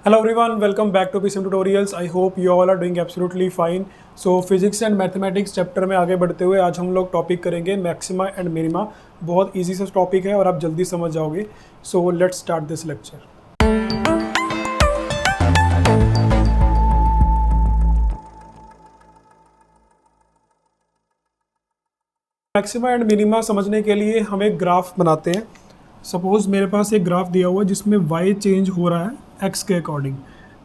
Hello everyone, welcome back to PSM Tutorials. I hope you all are doing absolutely fine. So physics and mathematics chapter में आगे बढ़ते हुए आज हम लोग टॉपिक करेंगे मैक्सिमा एंड मिनिमा। बहुत इजी सा टॉपिक है और आप जल्दी समझ जाओगे। So let's start this lecture. Maxima and minima समझने के लिए हम एक ग्राफ बनाते हैं। सपोज़ मेरे पास एक ग्राफ दिया हुआ है जिसमें y चेंज हो रहा है x के अकॉर्डिंग।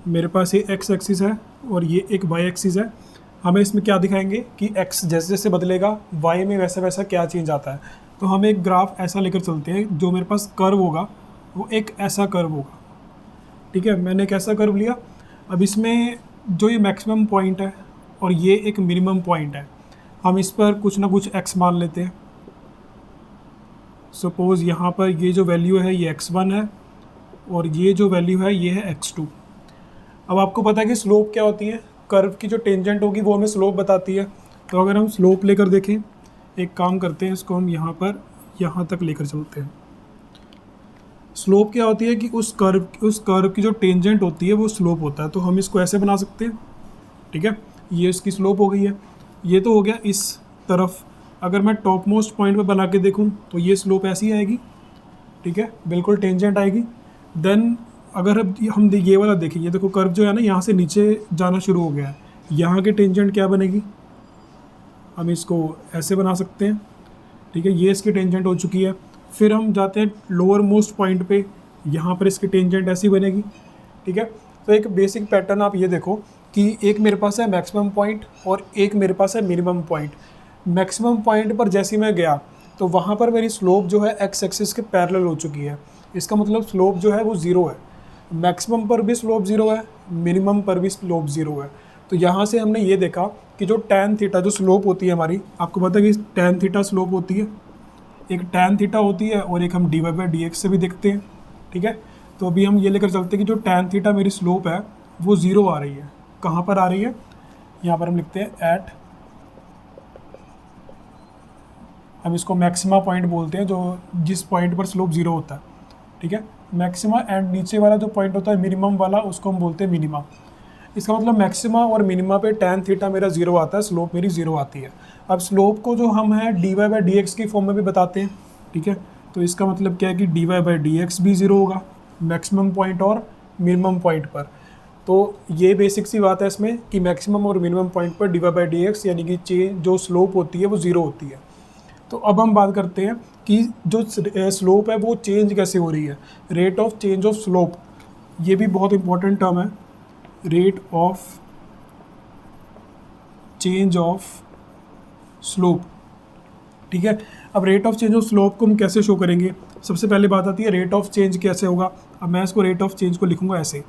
मेरे पास ये x एक्सिस है और ये एक y एक्सिस है। हमें इसमें क्या दिखाएंगे कि x जैसे जैसे बदलेगा y में वैसा वैसा क्या चेंज आता है। तो हम एक ग्राफ ऐसा लेकर चलते हैं, जो मेरे पास कर्व होगा वो एक ऐसा कर्व होगा। ठीक है, मैंने एक ऐसा कर्व लिया। अब इसमें जो ये मैक्सिमम पॉइंट है और ये एक मिनिमम पॉइंट है, हम इस पर कुछ ना कुछ x मान लेते हैं। सपोज़ यहाँ पर ये जो वैल्यू है ये x1 है और ये जो वैल्यू है ये है x2। अब आपको पता है कि स्लोप क्या होती है, कर्व की जो टेंजेंट होगी वो हमें स्लोप बताती है। तो अगर हम स्लोप लेकर देखें, एक काम करते हैं, इसको हम यहाँ तक लेकर चलते हैं। स्लोप क्या होती है कि उस कर्व की जो टेंजेंट होती है वो स्लोप होता है। तो हम इसको ऐसे बना सकते हैं। ठीक है, ये इसकी स्लोप हो गई है। ये तो हो गया इस तरफ। अगर मैं टॉप मोस्ट पॉइंट पे बना के देखूं तो ये स्लोप ऐसी आएगी। ठीक है, बिल्कुल टेंजेंट आएगी। देन अगर हम ये वाला देखें, ये देखो कर्व जो है ना यहाँ से नीचे जाना शुरू हो गया है। यहाँ की टेंजेंट क्या बनेगी, हम इसको ऐसे बना सकते हैं। ठीक है, ये इसकी टेंजेंट हो चुकी है। फिर हम जाते हैं लोअर मोस्ट पॉइंट पे, यहाँ पर इसकी टेंजेंट ऐसी बनेगी। ठीक है, तो एक बेसिक पैटर्न आप ये देखो कि एक मेरे पास है मैक्सिमम पॉइंट और एक मेरे पास है मिनिमम पॉइंट। मैक्सिमम पॉइंट पर जैसे मैं गया तो वहाँ पर मेरी स्लोप जो है एक्स एक्सिस के पैरेलल हो चुकी है। इसका मतलब स्लोप जो है वो ज़ीरो है। मैक्सिमम पर भी स्लोप ज़ीरो है, मिनिमम पर भी स्लोप ज़ीरो है। तो यहाँ से हमने ये देखा कि जो टैन थीटा जो स्लोप होती है हमारी, आपको पता है कि टैन थीटा स्लोप होती है। एक टैन थीटा होती है और एक हम dy/dx से भी देखते हैं। ठीक है, तो अभी हम ये लेकर चलते हैं कि जो टैन थीटा मेरी स्लोप है वो ज़ीरो आ रही है। कहाँ पर आ रही है, यहाँ पर हम लिखते हैं एट, हम इसको मैक्सिमा पॉइंट बोलते हैं, जो जिस पॉइंट पर स्लोप ज़ीरो होता है। ठीक है, मैक्सिमा एंड नीचे वाला जो पॉइंट होता है मिनिमम वाला, उसको हम बोलते हैं मिनिमा। इसका मतलब मैक्सिमा और मिनिमा पे टैन थीटा मेरा ज़ीरो आता है, स्लोप मेरी ज़ीरो आती है। अब स्लोप को जो हम है dy/dx की फॉर्म में भी बताते हैं। ठीक है, तो इसका मतलब क्या है कि dy/dx भी ज़ीरो होगा मैक्सिमम पॉइंट और मिनिमम पॉइंट पर। तो ये बेसिक सी बात है इसमें कि मैक्सिमम और मिनिमम पॉइंट पर dy/dx यानी कि चेंज जो स्लोप होती है वो ज़ीरो होती है। तो अब हम बात करते हैं कि जो स्लोप है वो चेंज कैसे हो रही है। Rate of change of slope, ये भी बहुत इंपॉर्टेंट टर्म है। Rate of change of slope. ठीक है, अब rate of change of slope को हम कैसे शो करेंगे। सबसे पहले बात आती है रेट ऑफ चेंज कैसे होगा। अब मैं इसको रेट ऑफ चेंज को लिखूंगा ऐसे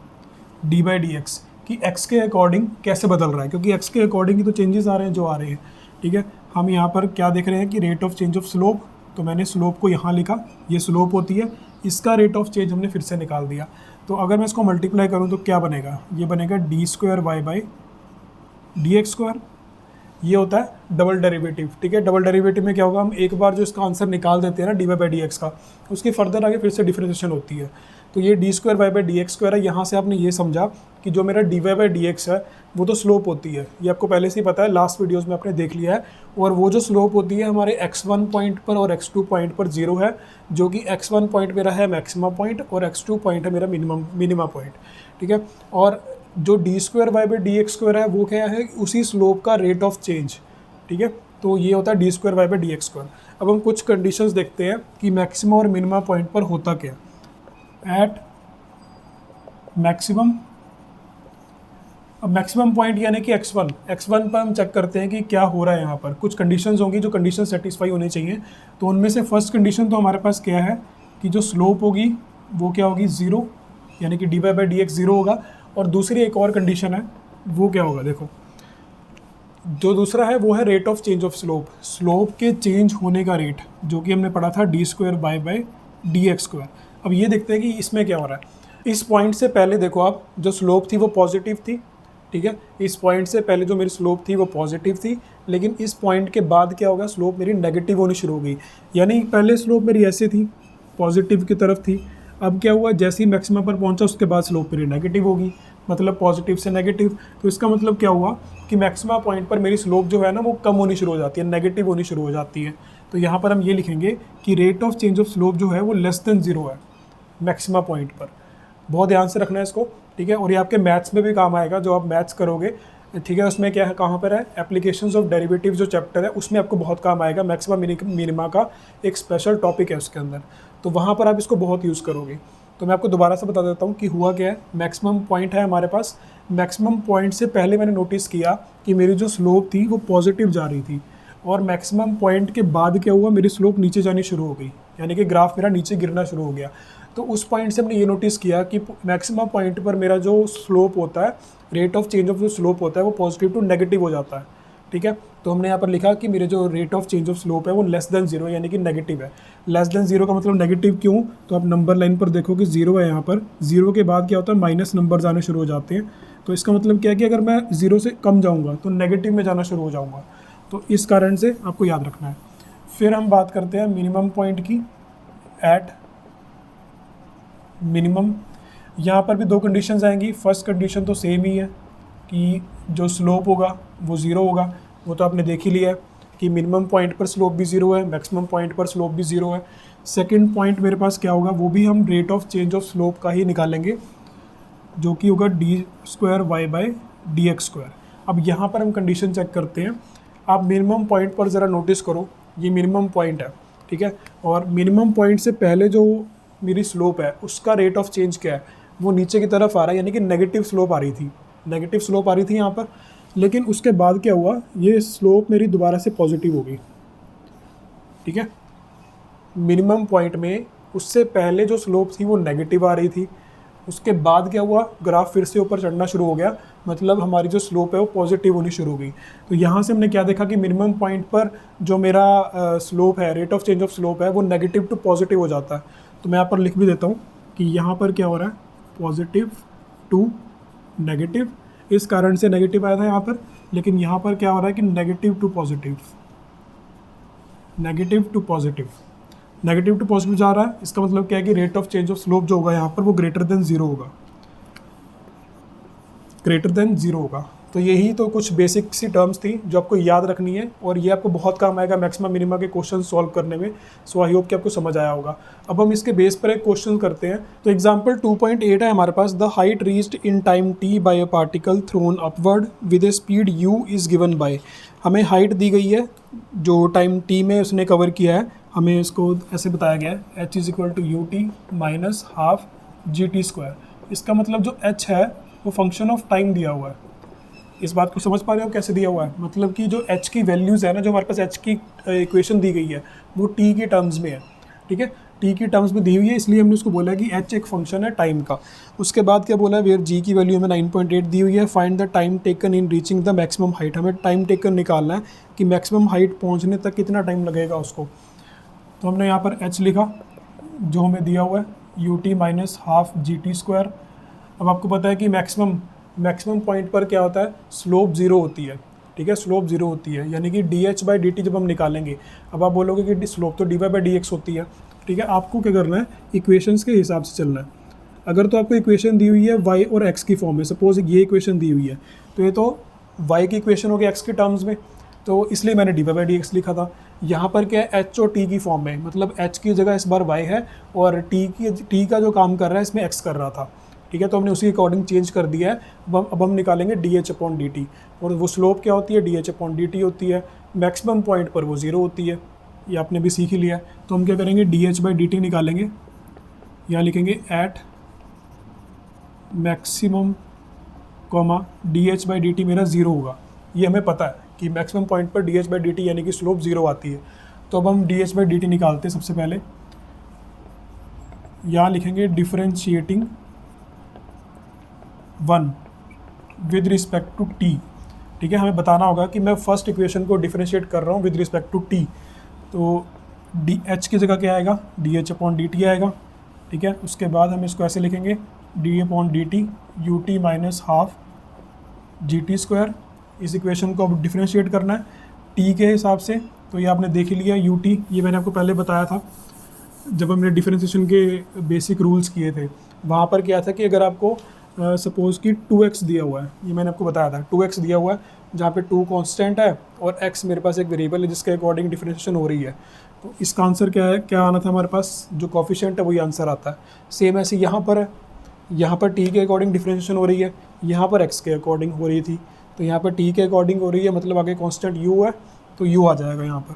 dy/dx, कि x के अकॉर्डिंग कैसे बदल रहा है, क्योंकि x के अकॉर्डिंग ही तो चेंजेस आ रहे हैं जो आ रहे हैं। ठीक है, हम यहाँ पर क्या देख रहे हैं कि rate of change of slope, तो मैंने स्लोप को यहाँ लिखा, ये स्लोप होती है, इसका रेट ऑफ चेंज हमने फिर से निकाल दिया। तो अगर मैं इसको मल्टीप्लाई करूँ तो क्या बनेगा, ये बनेगा d²y/dx²। ये होता है डबल डेरिवेटिव। ठीक है, डबल डेरिवेटिव में क्या होगा, हम एक बार जो इसका आंसर निकाल देते हैं ना dy/dx का, उसकी फर्दर आगे फिर से डिफरेंशिएशन होती है। तो ये d²y/dx² है। यहाँ से आपने ये समझा कि जो मेरा dy/dx है वो तो स्लोप होती है, ये आपको पहले से ही पता है, लास्ट वीडियोस में आपने देख लिया है। और वो जो स्लोप होती है हमारे x1 पॉइंट पर और x2 पॉइंट पर ज़ीरो है, जो कि x1 पॉइंट मेरा है मैक्सिमा पॉइंट और x2 पॉइंट है मेरा मिनिमा पॉइंट। ठीक है, और जो d²y/dx² है वो क्या है, उसी स्लोप का रेट ऑफ चेंज। ठीक है, तो ये होता है d²y/dx²। अब हम कुछ कंडीशंस देखते हैं कि मैक्सिमा और मिनिमा पॉइंट पर होता क्या। एट मैक्सिमम, अब मैक्सिमम पॉइंट यानी कि x1 पर हम चेक करते हैं कि क्या हो रहा है। यहाँ पर कुछ कंडीशंस होंगी जो कंडीशन सेटिस्फाई होनी चाहिए। तो उनमें से फर्स्ट कंडीशन तो हमारे पास क्या है कि जो स्लोप होगी वो क्या होगी, ज़ीरो, यानी कि dy/dx ज़ीरो होगा। और दूसरी एक और कंडीशन है, वो क्या होगा, देखो जो दूसरा है वो है rate of change of slope, slope के चेंज होने का रेट, जो कि हमने पढ़ा था d²y/dx²। अब ये देखते हैं कि इसमें क्या हो रहा है। इस पॉइंट से पहले देखो आप, जो स्लोप थी वो पॉजिटिव थी। ठीक है, इस पॉइंट से पहले जो मेरी स्लोप थी वो पॉजिटिव थी, लेकिन इस पॉइंट के बाद क्या होगा, स्लोप मेरी नेगेटिव होनी शुरू हो गई। यानी पहले स्लोप मेरी ऐसे थी, पॉजिटिव की तरफ थी। अब क्या हुआ, जैसे ही मैक्सिमम पर पहुंचा उसके बाद स्लोप मेरी नेगेटिव होगी, मतलब पॉजिटिव से नेगेटिव। तो इसका मतलब क्या हुआ कि मैक्सिमम पॉइंट पर मेरी स्लोप जो है ना वो कम होनी शुरू हो जाती है, नेगेटिव होनी शुरू हो जाती है। तो यहाँ पर हम ये लिखेंगे कि rate of change of slope जो है वो लेस देन 0 है मैक्सिमम पॉइंट पर। बहुत ध्यान से रखना है इसको, ठीक है। और ये आपके मैथ्स में भी काम आएगा, जो आप मैथ्स करोगे, ठीक है। उसमें क्या है, कहाँ पर है, एप्लीकेशंस ऑफ डेरिवेटिव जो चैप्टर है उसमें आपको बहुत काम आएगा। मैक्सिमम मिनिमा का एक स्पेशल टॉपिक है उसके अंदर, तो वहाँ पर आप इसको बहुत यूज़ करोगे। तो मैं आपको दोबारा से बता देता हूँ कि हुआ क्या है। मैक्सिमम पॉइंट है हमारे पास, मैक्सिमम पॉइंट से पहले मैंने नोटिस किया कि मेरी जो स्लोप थी वो पॉजिटिव जा रही थी, और मैक्सिमम पॉइंट के बाद क्या हुआ, मेरी स्लोप नीचे जानी शुरू हो गई, यानी कि ग्राफ मेरा नीचे गिरना शुरू हो गया। तो उस पॉइंट से हमने ये नोटिस किया कि मैक्सिमम पॉइंट पर मेरा जो स्लोप होता है, रेट ऑफ चेंज ऑफ जो स्लोप होता है वो पॉजिटिव टू नेगेटिव हो जाता है, ठीक है। तो हमने यहाँ पर लिखा कि मेरे जो rate of change of slope है वो लेस देन 0 यानी कि नेगेटिव है। लेस देन 0 का मतलब नेगेटिव क्यों, तो आप नंबर लाइन पर देखो कि 0 है यहाँ पर, 0 के बाद क्या होता है, माइनस नंबर आने शुरू हो जाते हैं। तो इसका मतलब क्या है कि अगर मैं 0 से कम जाऊँगा तो नेगेटिव में जाना शुरू हो जाऊँगा। तो इस कारण से आपको याद रखना है। फिर हम बात करते हैं मिनिमम पॉइंट की, एट मिनिमम। यहाँ पर भी दो कंडीशंस आएंगी। फर्स्ट कंडीशन तो सेम ही है कि जो स्लोप होगा वो 0 होगा, वो तो आपने देख ही लिया है कि मिनिमम पॉइंट पर स्लोप भी 0 है, मैक्सिमम पॉइंट पर स्लोप भी 0 है। सेकंड पॉइंट मेरे पास क्या होगा, वो भी हम rate of change of slope का ही निकालेंगे, जो कि होगा d²y/dx²। अब यहाँ पर हम कंडीशन चेक करते हैं। आप मिनिमम पॉइंट पर ज़रा नोटिस करो, ये मिनिमम पॉइंट है, ठीक है। और मिनिमम पॉइंट से पहले जो मेरी स्लोप है उसका रेट ऑफ चेंज क्या है, वो नीचे की तरफ आ रहा है, यानी कि नेगेटिव स्लोप आ रही थी, नेगेटिव स्लोप आ रही थी यहाँ पर। लेकिन उसके बाद क्या हुआ, ये स्लोप मेरी दोबारा से पॉजिटिव हो गई, ठीक है। मिनिमम पॉइंट में उससे पहले जो स्लोप थी वो नेगेटिव आ रही थी, उसके बाद क्या हुआ, ग्राफ फिर से ऊपर चढ़ना शुरू हो गया, मतलब हमारी जो स्लोप है वो पॉजिटिव होनी शुरू हो गई। तो यहाँ से हमने क्या देखा कि मिनिमम पॉइंट पर जो मेरा स्लोप है, rate of change of slope है, वो नेगेटिव टू पॉजिटिव हो जाता है। तो मैं यहाँ पर लिख भी देता हूँ कि यहाँ पर क्या हो रहा है, पॉजिटिव टू नेगेटिव, इस कारण से नेगेटिव आया था यहाँ पर। लेकिन यहाँ पर क्या हो रहा है कि negative to positive, negative to positive, negative to positive जा रहा है। इसका मतलब क्या है कि rate of change of slope जो होगा यहाँ पर वो ग्रेटर देन 0 होगा, ग्रेटर देन 0 होगा। तो यही तो कुछ बेसिक सी टर्म्स थी जो आपको याद रखनी है, और ये आपको बहुत काम आएगा मैक्सिमम मिनिमा के क्वेश्चन सॉल्व करने में। सो आई होप कि आपको समझ आया होगा। अब हम इसके बेस पर एक क्वेश्चन करते हैं। तो एग्जांपल 2.8 है हमारे पास, the height reached in time t by a particle thrown upward with a speed u is given by. हमें हाइट दी गई है जो टाइम t में उसने कवर किया है, हमें इसको ऐसे बताया गया है h = ut minus half GT²। इसका मतलब जो h है वो फंक्शन ऑफ टाइम दिया हुआ है। इस बात को समझ पा रहे हो कैसे दिया हुआ है, मतलब कि जो h की वैल्यूज़ है ना, जो हमारे पास h की इक्वेशन दी गई है वो t की टर्म्स में है, ठीक है। t की टर्म्स में दी हुई है, इसलिए हमने उसको बोला कि h एक फंक्शन है टाइम का। उसके बाद क्या बोला है, वेयर g की वैल्यू हमें 9.8 दी हुई है, find the time taken in reaching the maximum height. हमें टाइम टेकन निकालना है कि मैक्सिमम हाइट पहुँचने तक कितना टाइम लगेगा उसको। तो हमने यहाँ पर h लिखा जो हमें दिया हुआ है ut माइनस हाफ GT²। अब आपको पता है कि मैक्सिमम पॉइंट पर क्या होता है, स्लोप 0 होती है, ठीक है, स्लोप 0 होती है, यानी कि dh/dt जब हम निकालेंगे। अब आप बोलोगे कि स्लोप तो dy/dx होती है, ठीक है। आपको क्या करना है, इक्वेशंस के हिसाब से चलना है। अगर तो आपको इक्वेशन दी हुई है y और x की फॉर्म में, सपोज ये इक्वेशन दी हुई है, तो ये तो y की इक्वेशन होगी x के टर्म्स में, तो इसलिए मैंने dy/dx लिखा था। यहाँ पर क्या है, h और t की फॉर्म में, मतलब h की जगह इस बार y है और t का जो काम कर रहा है इसमें x कर रहा था, ठीक है। तो हमने उसी अकॉर्डिंग चेंज कर दिया है। अब हम निकालेंगे dh/dt, और वो स्लोप क्या होती है, dh/dt होती है। मैक्सिमम पॉइंट पर वो 0 होती है, ये आपने भी सीख ही लिया है। तो हम क्या करेंगे, dh/dt निकालेंगे, यहाँ लिखेंगे एट मैक्सिमम dh/dt मेरा 0 होगा। ये हमें पता है कि मैक्सिमम पॉइंट पर dh/dt यानी कि स्लोप 0 आती है। तो अब हम dh/dt निकालते हैं। सबसे पहले यहाँ लिखेंगे differentiating 1 with respect to t, ठीक है। हमें बताना होगा कि मैं फर्स्ट इक्वेशन को डिफरेंशिएट कर रहा हूँ विद रिस्पेक्ट टू t। तो h की जगह क्या आएगा, dh/dt आएगा, ठीक है। उसके बाद हम इसको ऐसे लिखेंगे d/dt ut minus half GT²। इस इक्वेशन को अब डिफरेंशिएट करना है t के हिसाब से। तो ये आपने देख ही लिया ut, ये मैंने आपको पहले बताया था। जब हमने डिफरेंशिएशन के बेसिक रूल्स किए थे, वहाँ पर क्या था कि अगर आपको सपोज़ कि 2x दिया हुआ है, ये मैंने आपको बताया था 2x दिया हुआ है, जहाँ पे 2 कांस्टेंट है और x मेरे पास एक वेरिएबल है जिसके अकॉर्डिंग डिफरेंशिएशन हो रही है, तो इसका आंसर क्या है, क्या आना था हमारे पास, जो कोफिशिएंट है वही आंसर आता है। सेम ऐसे यहाँ पर है, यहाँ पर t के अकॉर्डिंग डिफरेंशिएशन हो रही है, यहाँ पर x के अकॉर्डिंग हो रही थी, तो यहाँ पर t के अकॉर्डिंग हो रही है, मतलब आगे कांस्टेंट u है, तो u आ जाएगा यहाँ पर,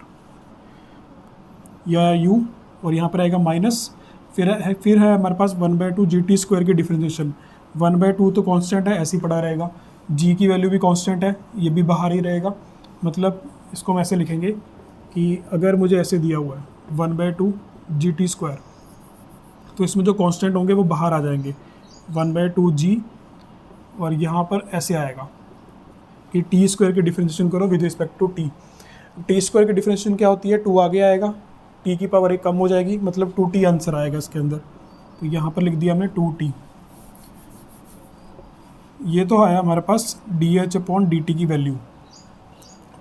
या u, और यहाँ पर आएगा माइनस, फिर है हमारे पास 1/2 GT² की डिफरेंशिएशन। 1/2 तो कांस्टेंट है, ऐसे ही पड़ा रहेगा, g की वैल्यू भी कांस्टेंट है, ये भी बाहर ही रहेगा, मतलब इसको हम ऐसे लिखेंगे कि अगर मुझे ऐसे दिया हुआ है 1/2 GT², तो इसमें जो कांस्टेंट होंगे वो बाहर आ जाएंगे, 1/2 g, और यहाँ पर ऐसे आएगा कि t² की डिफरेंशिएशन करो with respect to t। t² की डिफरेंशिएशन क्या होती है, 2 आगे आएगा, t की पावर 1 कम हो जाएगी, मतलब 2t आंसर आएगा इसके अंदर, तो यहाँ पर लिख दिया हमने 2t। ये तो आया हमारे पास dh/dt की वैल्यू।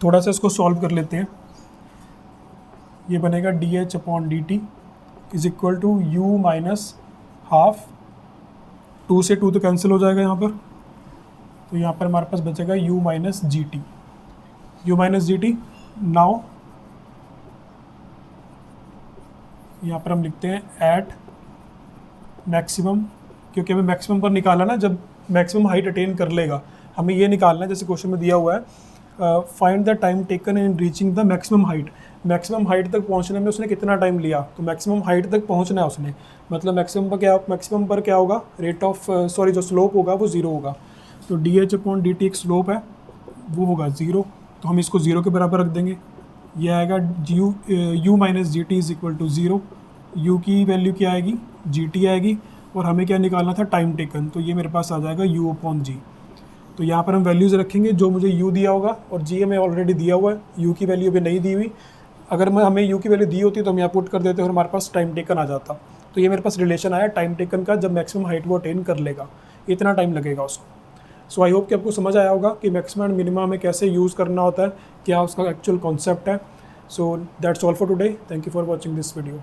थोड़ा सा इसको सॉल्व कर लेते हैं, ये बनेगा dh/dt is equal to u minus half, 2 से 2 तो कैंसिल हो जाएगा यहाँ पर, तो यहाँ पर हमारे पास बचेगा u minus G T. Now यहाँ पर हम लिखते हैं एट मैक्सिमम, क्योंकि हमें मैक्सिमम पर निकाला ना, जब मैक्सिमम हाइट अटेन कर लेगा हमें ये निकालना है, जैसे क्वेश्चन में दिया हुआ है find the time taken in reaching the maximum height. Maximum height तक पहुँचने में उसने कितना टाइम लिया, तो मैक्सिमम हाइट तक पहुँचना है उसने, मतलब मैक्सिमम पर क्या होगा, रेट ऑफ जो स्लोप होगा वो 0 होगा, तो dh/dt एक स्लोप है वो होगा 0, तो हम इसको 0 के बराबर रख देंगे, ये आएगा u minus G T is equal to 0, u की वैल्यू क्या आएगी, gt आएगी, और हमें क्या निकालना था, टाइम टेकन, तो ये मेरे पास आ जाएगा u/g। तो यहाँ पर हम वैल्यूज़ रखेंगे, जो मुझे u दिया होगा, और g हमें ऑलरेडी दिया हुआ है, u की वैल्यू अभी नहीं दी हुई, अगर हमें u की वैल्यू दी होती तो हम यहाँ पुट कर देते और हमारे पास टाइम टेकन आ जाता। तो ये मेरे पास रिलेशन आया टाइम टेकन का, जब मैक्सिमम हाइट वो अटेन कर लेगा इतना टाइम लगेगा उसको। सो आई होप कि आपको समझ आया होगा कि मैक्सिमम एंड मिनिमम में कैसे यूज़ करना होता है, क्या उसका एक्चुअल कॉन्सेप्ट है। So that's all for today, thank you for watching this video.